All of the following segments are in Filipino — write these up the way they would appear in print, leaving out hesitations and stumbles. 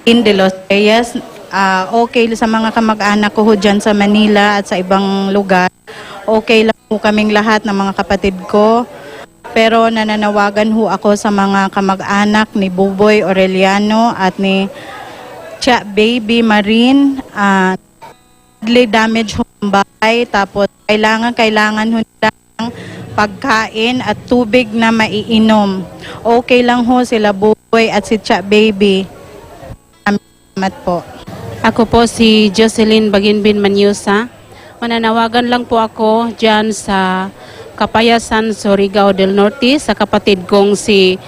De Los Reyes. Okay sa mga kamag-anak ko ho dyan sa Manila at sa ibang lugar. Okay lang po kaming lahat ng mga kapatid ko. Pero nananawagan ho ako sa mga kamag-anak ni Buboy Aureliano at ni Cha Baby Marine. Badly damage ho ang bahay. Tapos kailangan ho nila ng pagkain at tubig na maiinom. Okay lang ho sila Buboy at si Cha Baby. Salamat po. Ako po si Jocelyn Baginbin Manyusa. Mananawagan lang po ako dyan sa Kapayasan, Surigao del Norte sa kapatid kong si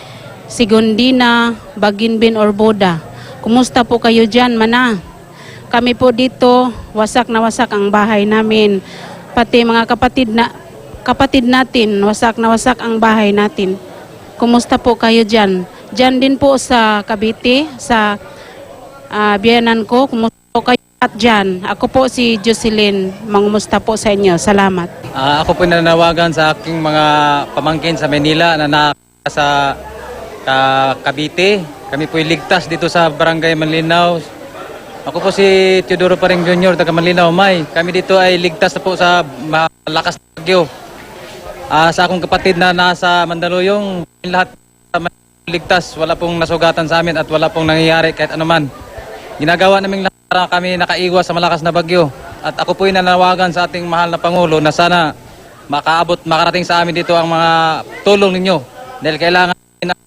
Gondina Baginbin Orboda. Kumusta po kayo dyan, mana? Kami po dito, wasak na wasak ang bahay namin. Pati mga kapatid natin, wasak na wasak ang bahay natin. Kumusta po kayo dyan? Dyan din po sa Cavite, sa biyanan ko, kumusta po kayo at dyan? Ako po si Jocelyn, mangumusta po sa inyo. Salamat. Ako po nananawagan sa aking mga pamangkin sa Manila na nasa Cavite. Kami po ligtas dito sa Barangay Manlinaw. Ako po si Teodoro Paring Jr. taga Manlinaw, May. Kami dito ay ligtas na po sa malakas na bagyo. Sa akong kapatid na nasa Mandaluyong, lahat ligtas. Wala pong nasugatan sa amin at wala pong nangyayari kahit anuman. Ginagawa naming lahat para kami nakaiwas sa malakas na bagyo. At ako po ay nananawagan sa ating mahal na Pangulo na sana makarating sa amin dito ang mga tulong ninyo. Dahil kailangan ng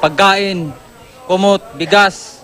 pagkain, kumot, bigas,